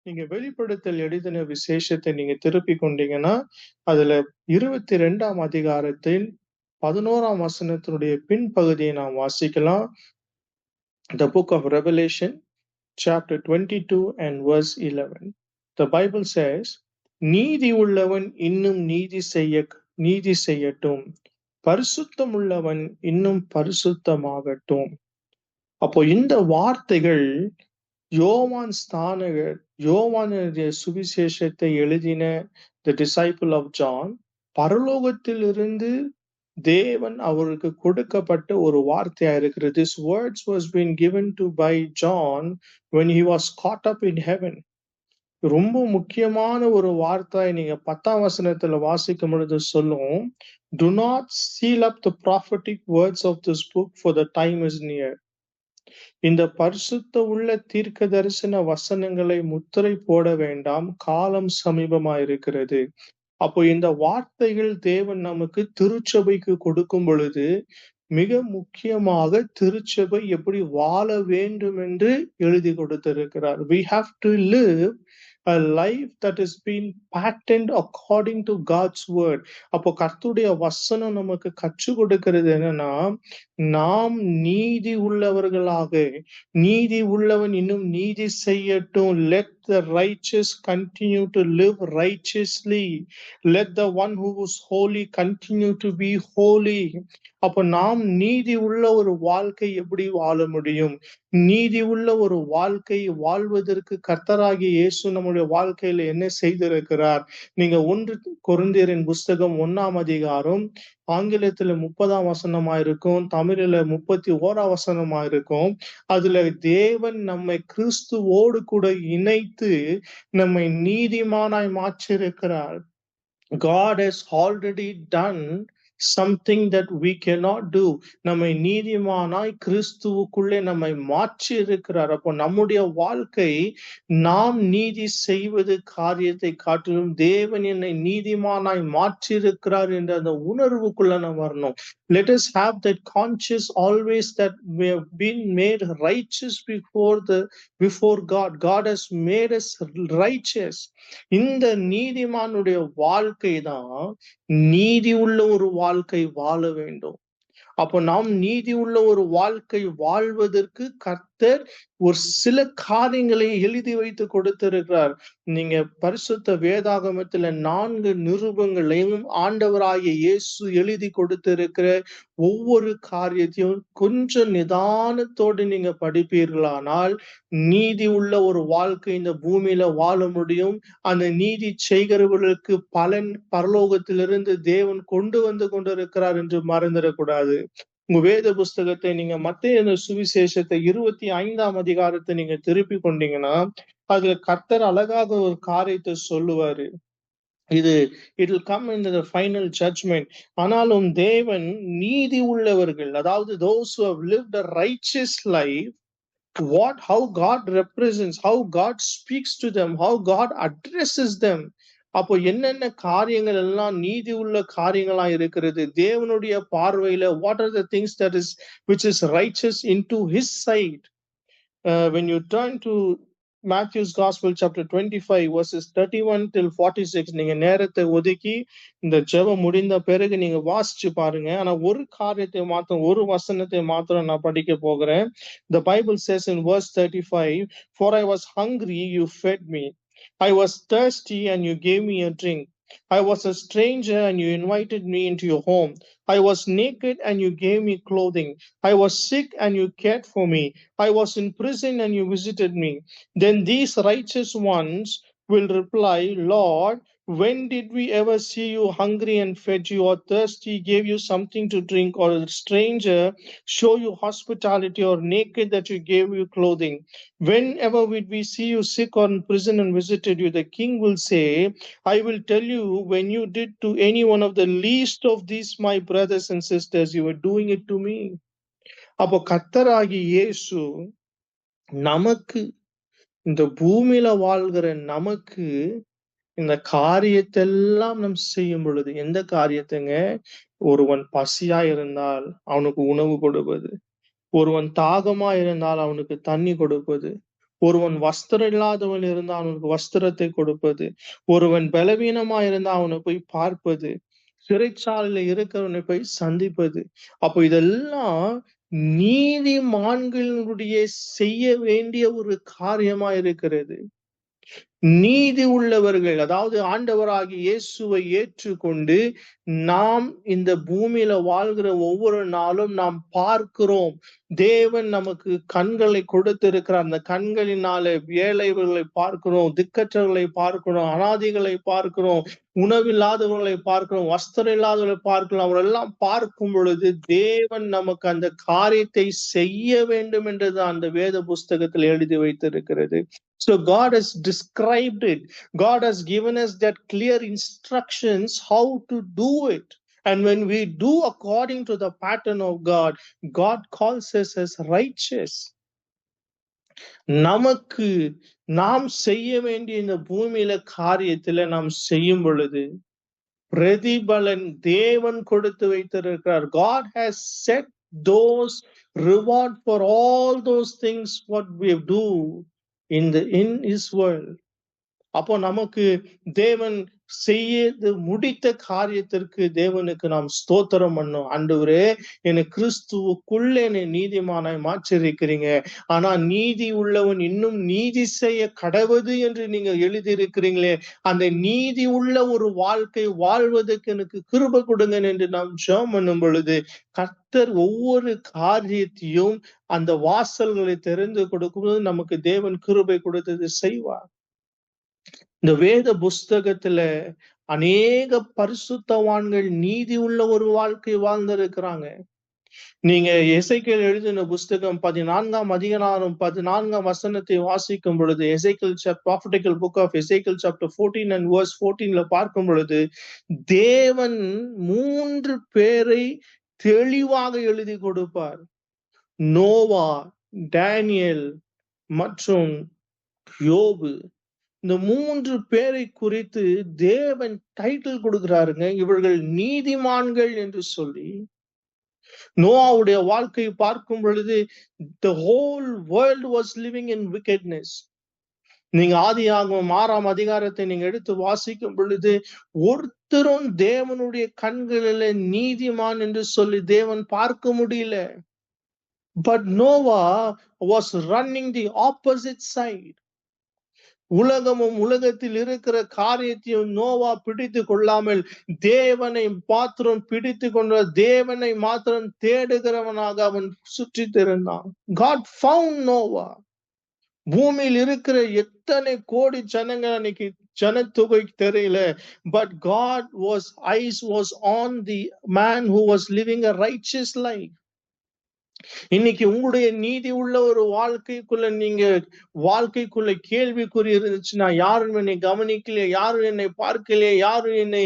நீங்க வெளிப்படுத்தல் எழுதின விசேஷத்தை நீங்க திருப்பிக் கொண்டீங்கன்னா, அதுல 22ஆம் அதிகாரத்தின் 11ஆம் வசனத்தினுடைய பின்பகுதியை நாம் வாசிக்கலாம். The book of Revelation, chapter 22 and verse 11. The Bible says, நீதி உள்ளவன் இன்னும் நீதி செய்யட்டும், பரிசுத்தம் உள்ளவன் இன்னும் பரிசுத்தமாகட்டும். அப்போ இந்த வார்த்தைகள் யோவானுடைய சுவிசேஷத்தை எழுதின the disciple of John, பரலோகத்திலிருந்து தேவன் அவருக்கு கொடுக்கப்பட்ட ஒரு வார்த்தையா இருக்கிறது. This words was been given to by John when he was caught up in heaven. ரொம்ப முக்கியமான ஒரு வார்த்தை. நீங்க 10ஆம் வசனத்துல வாசிக்கும் பொழுது சொல்லும், do not seal up the prophetic words of this book, for the time is near. இந்த பரிசுத்த உள்ள தீர்க்க தரிசன வசனங்களை முத்திரை போட வேண்டாம், காலம் சமீபமாயிருக்கிறது. அப்போ இந்த வார்த்தைகள் தேவன் நமக்கு திருச்சபைக்கு கொடுக்கும் பொழுது மிக முக்கியமாக திருச்சபை எப்படி வாழ வேண்டும் என்று எழுதி கொடுத்திருக்கிறார். We have to live a life that is being patterned according to God's word. அப்போ கர்த்தருடைய வசனம் நமக்கு கற்றுக் கொடுக்கிறது என்னன்னா, நாம் நீதி உள்ளவர்களாக, நீதி உள்ளவன் இன்னும் நீதி செய்யட்டும். Let the righteous continue to live righteously. Let the one who is holy continue to be holy. அப்ப நாம் நீதி உள்ள ஒரு வாழ்க்கை எப்படி வாழ முடியும்? நீதி உள்ள ஒரு வாழ்க்கை வாழ்வதற்கு கர்த்தராகிய இயேசு நம்முடைய வாழ்க்கையில என்ன செய்திருக்கிறார்? நீங்க 1 கொரிந்தியரின் புஸ்தகம் 1ஆம் அதிகாரம் ஆங்கிலத்துல 30ஆம் வசனமா இருக்கும், தமிழில 31ஆம் வசனமா இருக்கும். அதுல தேவன் நம்மை கிறிஸ்துவோடு கூட இணைத்து நம்மை நீதிமானாய் மாற்றியிருக்கிறார். God has already done something that we cannot do. நம்மை நீதிமானாய் கிறிஸ்துவுக்குள்ளே நம்மை மாற்றி இருக்கிறார். அப்போ நம்முடைய வாழ்க்கை நாம் நீதி செய்வது காரியத்தை காட்டிலும் தேவன் என்னை நீதிமானாய் மாற்றி இருக்கிறார் என்ற அந்த உணர்வுக்குள்ள நாம் வரணும். Let us have that conscious always that we have been made righteous before God. God has made us righteous. இந்த நீதிமானுடைய வாழ்க்கை தான் நீதி உள்ள ஒரு வாழ்க்கை வாழ வேண்டும். அப்போ நாம் நீதி உள்ள ஒரு வாழ்க்கை வாழ்வதற்கு கர்த்தர் ஒரு சில காரியங்களை எழுதி வைத்து கொடுத்திருக்கிறார். நீங்க பரிசுத்த வேதாகமத்துல 4 நிருபங்களையும் ஆண்டவராகிய இயேசு எழுதி கொடுத்திருக்கிற ஒவ்வொரு காரியத்தையும் கொஞ்சம் நிதானத்தோடு நீங்க படிப்பீர்களானால் நீதி உள்ள ஒரு வாழ்க்கை இந்த பூமியில வாழ முடியும். அந்த நீதி செய்கிறவர்களுக்கு பலன் பரலோகத்திலிருந்து தேவன் கொண்டு வந்து கொண்டிருக்கிறார் என்று மறந்துடக்கூடாது. உங்க வேத புஸ்தகத்தை நீங்க மத்தேயு சுவிசேஷத்தை 25ஆம் அதிகாரத்தை நீங்க திருப்பி கொண்டீங்கன்னா அதுல கர்த்தர் அழகாக ஒரு காரியத்தை சொல்லுவாரு. இது it will come in the final judgment. ஆனாலும் தேவன் நீதி உள்ளவர்கள், அதாவது those who have lived a righteous life, how God represents, how God speaks to them, how God addresses them. அப்போ என்னென்ன காரியங்கள் எல்லாம் நீதி உள்ள காரியங்களா இருக்கிறது தேவனுடைய பார்வையில, what are the things that is which is righteous into his sight. When you turn to Matthew's Gospel chapter 25 verses 31 till 46, நீங்க நேரத்தை ஒதுக்கி இந்த ஜெபம் முடிந்த பிறகு நீங்க வாசிச்சு பாருங்க. ஆனா ஒரு காரியத்தை மாத்திரம், ஒரு வசனத்தை மாத்திரம் நான் படிக்க போகிறேன். The Bible says in verse 35, for I was hungry, you fed me. I was thirsty and you gave me a drink. I was a stranger and you invited me into your home. I was naked and you gave me clothing. I was sick and you cared for me. I was in prison and you visited me. Then these righteous ones will reply, Lord, when did we ever see you hungry and fed you, or thirsty, gave you something to drink, or a stranger, show you hospitality, or naked that you gave you clothing? Whenever would we see you sick or in prison and visited you? The king will say, I will tell you, when you did to any one of the least of these my brothers and sisters, you were doing it to me. அப்போ கர்த்தராகிய இயேசு நமக்கு, இந்த பூமியில வாழ்கிற நமக்கு இந்த காரியத்தெல்லாம் நம் செய்யும் பொழுது, எந்த காரியத்தைங்க? ஒருவன் பசியா இருந்தால் அவனுக்கு உணவு கொடுப்பது, ஒருவன் தாகமா இருந்தால் அவனுக்கு தண்ணி கொடுப்பது, ஒருவன் வஸ்திரம் இல்லாதவன் இருந்தா அவனுக்கு வஸ்திரத்தை கொடுப்பது, ஒருவன் பலவீனமா இருந்தா அவனை போய் பார்ப்பது, சிறைச்சாலையில இருக்கிறவனை போய் சந்திப்பது. அப்போ இதெல்லாம் நீதிமான்களுடைய செய்ய வேண்டிய ஒரு காரியமா இருக்கிறது. நீதி உள்ளவர்கள், அதாவது ஆண்டவராகிய இயேசுவை ஏற்றுக்கொண்டு நாம் இந்த பூமியில வாழ்கிற ஒவ்வொரு நாளும் நாம் பார்க்கிறோம். தேவன் நமக்கு கண்களை கொடுத்திருக்கிறார். அந்த கண்களினாலே ஏழைகளை பார்க்கிறோம், திக்கற்றவர்களை பார்க்கிறோம், அனாதைகளை பார்க்கிறோம், உணவில்லாதவர்களை பார்க்கிறோம், வஸ்திரம் இல்லாதவர்களை பார்க்கிறோம். அவரெல்லாம் பார்க்கும் பொழுது தேவன் நமக்கு அந்த காரியத்தை செய்ய வேண்டும் என்றது அந்த வேத புஸ்தகத்தில் எழுதி வைத்திருக்கிறது. So God has described it. God has given us that clear instructions how to do it. And when we do according to the pattern of God, God calls us as righteous. நமக்கு நாம் செய்ய வேண்டிய இந்த பூமியில காரியத்துல நாம் செய்யும் பொழுது பிரதிபலன் தேவன் கொடுத்து வைத்திருக்கிறார். God has set those reward for all those things what we do in his world. அப்போ நமக்கு தேவன் செய்து முடித்த காரியத்திற்கு தேவனுக்கு நாம் ஸ்தோத்திரம் பண்ணோம். ஆண்டவரே, எனக்கு கிறிஸ்துவுக்குள்ள என்னை நீதிமானாய் மாற்றிருக்கிறீங்க. ஆனா நீதி உள்ளவன் இன்னும் நீதி செய்ய கடவுது என்று நீங்க எழுதியிருக்கிறீங்களே, அந்த நீதி உள்ள ஒரு வாழ்க்கை வாழ்வதற்கு எனக்கு கிருபை கொடுங்க என்று நாம் ஜெபம் பண்ணும் பொழுது கர்த்தர் ஒவ்வொரு காரியத்தையும் அந்த வாசல்களை தெரிந்து கொடுக்கும்போது நமக்கு தேவன் கிருபை கொடுத்தது செய்வார். இந்த வேத புஸ்தகத்துல அநேக பரிசுத்தவான்கள் நீதி உள்ள ஒரு வாழ்க்கை வாழ்ந்திருக்கிறாங்க. நீங்க எசேக்கியேல் எழுதின புஸ்தகம் 14ஆம் அதிகாரம் 14ஆம் வசனத்தை வாசிக்கும் பொழுது, எசேக்கியேல் prophetical book of Ezekiel chapter 14 and verse 14ல பார்க்கும் பொழுது தேவன் 3 பேரை தெளிவாக எழுதி கொடுப்பார். நோவா, டேனியல் மற்றும் யோபு. இந்த 3 பேரை குறித்து தேவன் டைட்டில் கொடுக்கிறாருங்க, இவர்கள் நீதிமான்கள் என்று சொல்லி. நோவாவுடைய வாழ்க்கையை பார்க்கும் பொழுது the whole world was living in wickedness. நீங்க ஆதியாகமம் 6ஆம் அதிகாரத்தை நீங்க எடுத்து வாசிக்கும் பொழுது ஒருத்தரும் தேவனுடைய கண்களிலே நீதிமான் என்று சொல்லி தேவன் பார்க்க முடியல. But Noah was running the opposite side. உலகமும் உலகத்தில் இருக்கிற காரியத்தையும் நோவா பிடித்து கொள்ளாமல் தேவனை மாத்திரம் பிடித்து கொண்ட தேவனை மாத்திரம் தேடுகிறவனாக அவன் சுற்றி திரிந்தான். God found Noah. பூமியில் இருக்கிற எத்தனை கோடி ஜனங்கள் அன்னைக்கு ஜனத்தொகை தெரியல. But God eyes was on the man who was living a righteous life. இன்னைக்கு உங்களுடைய நீதி உள்ள ஒரு வாழ்க்கைக்குள்ள கேள்விக்குறி இருந்துச்சுன்னா, யாரும் என்னை கவனிக்கலையே, யாரும் என்னை பார்க்கலையே, யாரும் என்னை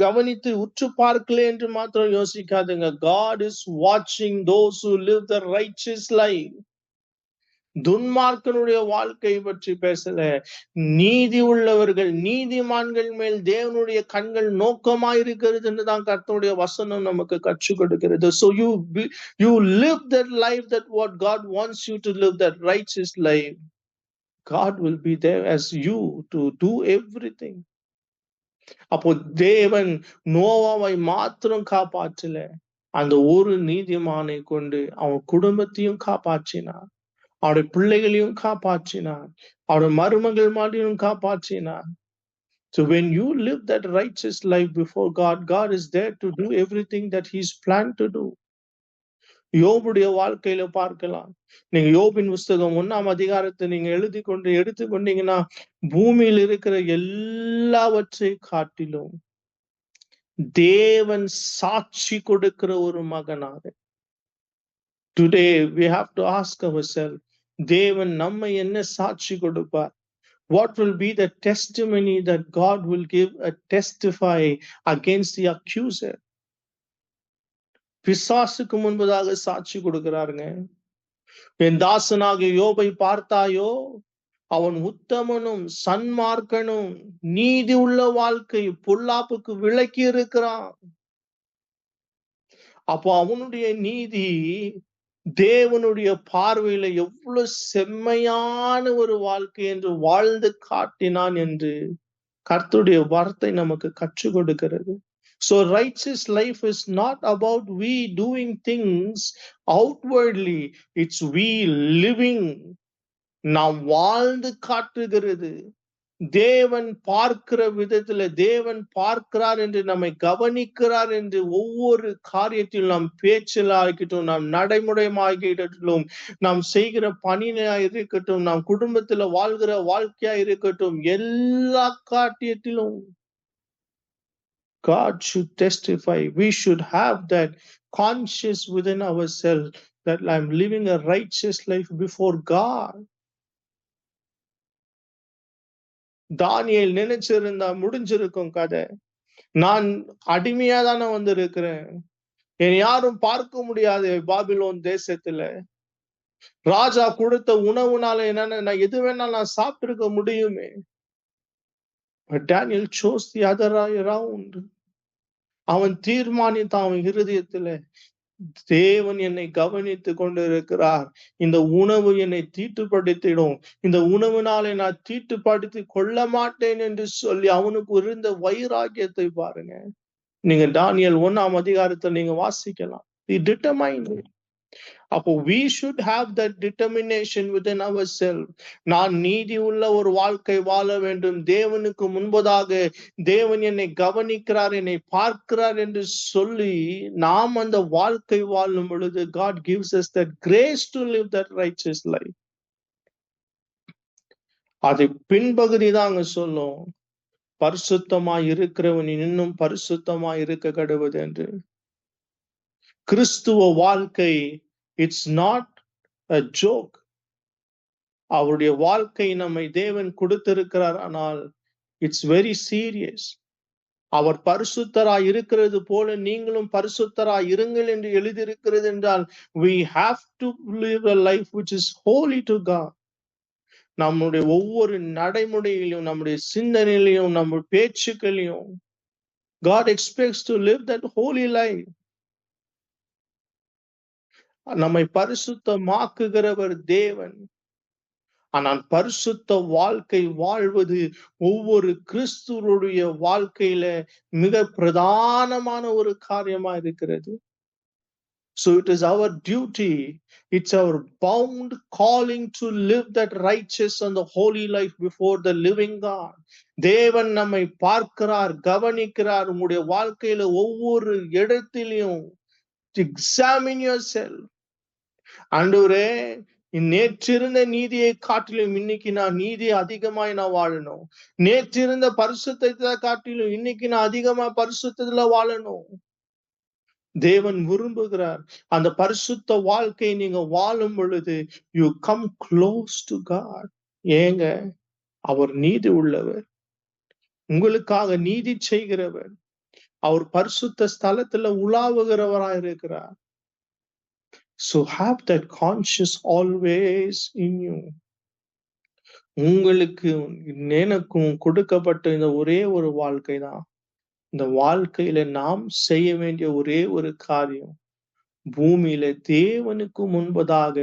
கவனித்து உற்று பார்க்கலையே என்று மாத்திரம் யோசிக்காதுங்க. God is watching those who live the righteous life. துன்மார்க்கனுடைய வாழ்க்கை பற்றி பேசல, நீதி உள்ளவர்கள் நீதிமான்கள் மேல் தேவனுடைய கண்கள் நோக்கமாயிருக்கிறது என்றுதான் கர்த்தருடைய வசனம் நமக்கு கற்றுக் கொடுக்கிறது. So you live that life that what God wants you to live, that righteous life. God will be there as you to do everything. அப்போ தேவன் நோவாவை மாத்திரம் காப்பாற்றல, அந்த ஒரு நீதிமானை கொண்டு அவன் குடும்பத்தையும் காப்பாற்றினார், அவருடைய பிள்ளைகளையும் காப்பாற்றினார், அவருடைய மருமகள் மாதிரியும் காப்பாற்றினார். So when you live that righteous life before God, God is there to do everything that He's planned to do. யோபுடைய வாழ்க்கையில பார்க்கலாம். நீங்க யோபின் புஸ்தகம் 1ஆம் அதிகாரத்தை நீங்க எடுத்துக்கொண்டீங்கன்னா பூமியில் இருக்கிற எல்லாவற்றை காட்டிலும் தேவன் சாட்சி கொடுக்கிற ஒரு மகனாக. Today we have to ask ourselves, தேவன் நம்மை என்ன சாட்சி கொடுப்பார்? What will be the testimony that God will give testify against the accuser? பிசாசுக்கு முன்பதாக சாட்சி கொடுக்கிறாருங்க. என் தாசனாகிய யோபை பார்த்தாயோ, அவன் உத்தமனும் சன்மார்க்கனும் நீதி உள்ள வாழ்க்கை பொல்லாப்புக்கு விலக்கி இருக்கிறான். அப்போ அவனுடைய நீதி தேவனுடைய பார்வையில எவ்வளவு செம்மையான ஒரு வாழ்க்கை என்று வாழ்ந்து காட்டினான் என்று கர்த்தருடைய வார்த்தை நமக்கு கற்றுக் கொடுக்கிறது. So righteous life is not about we doing things outwardly. It's we living. நாம் வாழ்ந்து காட்டுகிறது. தேவன் பார்க்கிற விதத்துல தேவன் பார்க்கிறார் என்று நம்மை கவனிக்கிறார் என்று ஒவ்வொரு காரியத்திலும் நாம் பேச்சில் ஆகிட்டோம், நாம் நடைமுறையாகிட்டும், நாம் செய்கிற பணியா இருக்கட்டும், நாம் குடும்பத்துல வாழ்கிற வாழ்க்கையா இருக்கட்டும், எல்லா காரியத்திலும் God should testify. We should have that conscious within ourselves that I'm living a righteous life before God. தானியேல் நினைச்சிருந்தா முடிஞ்சிருக்கும் கதை. நான் அடிமையா தானே வந்திருக்கிறேன், என்னை யாரும் பார்க்க முடியாது பாபிலோன் தேசத்துல. ராஜா கொடுத்த உணவுனால என்னன்னா நான் எது வேணாலும் நான் சாப்பிட்டிருக்க முடியுமே. But Daniel chose the other way around. அவன் தீர்மானித்தான் அவன் இருதயத்துல, தேவன் என்னை கவனித்துக் கொண்டிருக்கிறார், இந்த உணவு என்னை தீட்டுப்படுத்திடும், இந்த உணவுனாலே நான் தீட்டுப்படுத்திக் கொள்ள மாட்டேன் என்று சொல்லி அவனுக்கு இருந்த வைராக்கியத்தை பாருங்க. நீங்க தானியேல் 1ஆம் அதிகாரத்தில் நீங்க வாசிக்கலாம். He determined. அப்போ we should have that determination within ourselves. நான் நீதி உள்ள ஒரு வாழ்க்கை வாழ வேண்டும், தேவனுக்கு முன்பதாக தேவன் என்னை கவனிக்கிறார், என்னை பார்க்கிறார் என்று சொல்லி நாம் அந்த வாழ்க்கை வாழும் பொழுது God gives us that grace to live that righteous life. அது பின்பகுதி தான் அங்க சொல்லும், பரிசுத்தமாய் இருக்கிறவன் இன்னும் பரிசுத்தமாய் இருக்க கடவுது என்று. கிறிஸ்துவ வாழ்க்கை இட்ஸ் நாட் a joke. அவருடைய வாழ்க்கை நம்மை தேவன் கொடுத்திருக்கிறார், ஆனால் இட்ஸ் வெரி சீரியஸ். அவர் பரிசுத்தராய் இருக்கிறது போல நீங்களும் பரிசுத்தராய் இருங்கள் என்று எழுதியிருக்கிறது என்றால் we have to live a life which is holy to God. நம்முடைய ஒவ்வொரு நடைமுறையிலும், நம்முடைய சிந்தனையிலும், நம்ம பேச்சுக்களையும் God expects to live that holy life. நம்மை பரிசுத்தமாக்குகிறவர் தேவன். ஆனால் பரிசுத்த வாழ்க்கை வாழ்வது ஒவ்வொரு கிறிஸ்துவனுடைய வாழ்க்கையில மிக பிரதானமான ஒரு காரியமா இருக்கிறது. So it is our duty, it's our bound calling to live that righteous and the holy life before the living God. தேவன் நம்மை பார்க்கிறார், கவனிக்கிறார். உங்களுடைய வாழ்க்கையில ஒவ்வொரு இடத்திலும் examine yourself. ஆண்டவரே, நேற்றிருந்த நீதியை காட்டிலும் இன்னைக்கு நான் நீதி அதிகமாய் நான் வாழணும், நேற்றிருந்த பரிசுத்தத்தை காட்டிலும் இன்னைக்கு நான் அதிகமா பரிசுத்தத்துல வாழணும். தேவன் விரும்புகிறார் அந்த பரிசுத்த வாழ்க்கை நீங்க வாழும் பொழுது you come close to God. ஏங்க, அவர் நீதி உள்ளவர், உங்களுக்காக நீதி செய்கிறவர், அவர் பரிசுத்த ஸ்தலத்துல உலாவுகிறவராய் இருக்கிறார். So have that conscious always in you. உங்களுக்கு எனக்கும் கொடுக்கப்பட்ட இந்த ஒரே ஒரு வாழ்க்கை தான். இந்த வாழ்க்கையில நாம் செய்ய வேண்டிய ஒரே ஒரு காரியம், பூமியில தேவனுக்கு முன்பதாக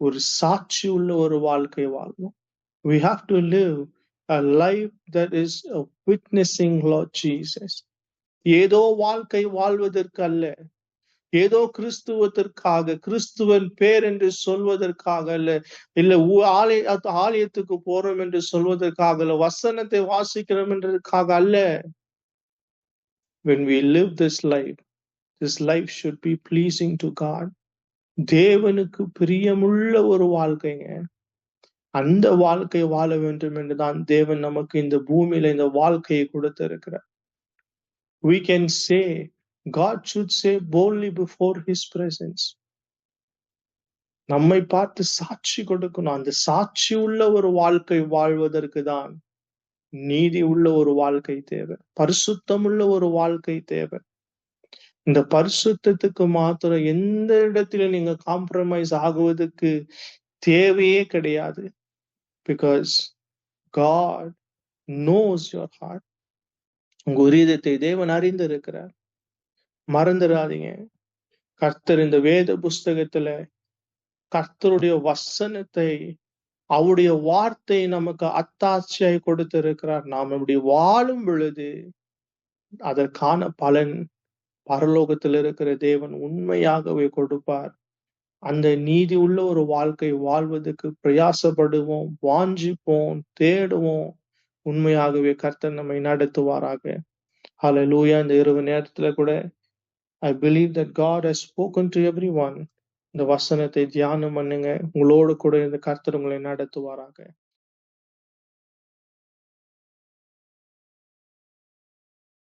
ஒரு சாட்சி உள்ள ஒரு வாழ்க்கை வாழணும். We have to live a life that is a witnessing Lord Jesus. ஏதோ வாழ்க்கை வாழ்வதற்கு அல்ல, ஏதோ கிறிஸ்துவத்திற்காக, கிறிஸ்துவன் பேர் என்று சொல்வதற்காக அல்ல, இல்ல ஆலயத்துக்கு போறோம் என்று சொல்வதற்காக அல்ல, வசனத்தை வாசிக்கிறோம் என்றதுக்காக அல்ல. When we live this life should be pleasing to God. தேவனுக்கு பிரியமுள்ள ஒரு வாழ்க்கைங்க. அந்த வாழ்க்கை வாழ வேண்டும் என்றுதான் தேவன் நமக்கு இந்த பூமியில இந்த வாழ்க்கையை கொடுத்திருக்கிறார். We can say, God should say boldly before his presence. நம்மை பார்த்து சாட்சி கொடுக்கணும். அந்த சாட்சி உள்ள ஒரு வாழ்க்கை வாழ்வதற்கு தான் நீதி உள்ள ஒரு வாழ்க்கை தேவை, பரிசுத்தம் உள்ள ஒரு வாழ்க்கை தேவை. இந்த பரிசுத்தத்துக்கு மாத்திரம் எந்த இடத்துல நீங்க காம்ப்ரமைஸ் ஆகுவதற்கு தேவையே கிடையாது. Because God knows your heart. உங்க இதயத்தை தேவன் அறிந்திருக்கிறார். மறந்துடாதீங்க, கர்த்தர் இந்த வேத புஸ்தகத்துல கர்த்தருடைய வசனத்தை, அவருடைய வார்த்தை நமக்கு அத்தாட்சியாய் கொடுத்திருக்கிறார். நாம் இப்படி வாழும் பொழுது அதற்கான பலன் பரலோகத்தில் இருக்கிற தேவன் உண்மையாகவே கொடுப்பார். அந்த நீதி உள்ள ஒரு வாழ்க்கை வாழ்வதற்கு பிரயாசப்படுவோம், வாஞ்சிப்போம், தேடுவோம். உண்மையாகவே கர்த்தர் நம்மை நடத்துவாராக. ஹalleluya. இந்த இரவு நேரத்துல கூட I believe that God has spoken to everyone. இந்த வசனத்தை தியானம் பண்ணுங்க. உங்களோடு கூட இந்த கர்த்தர் உங்களை நடத்துவாராக.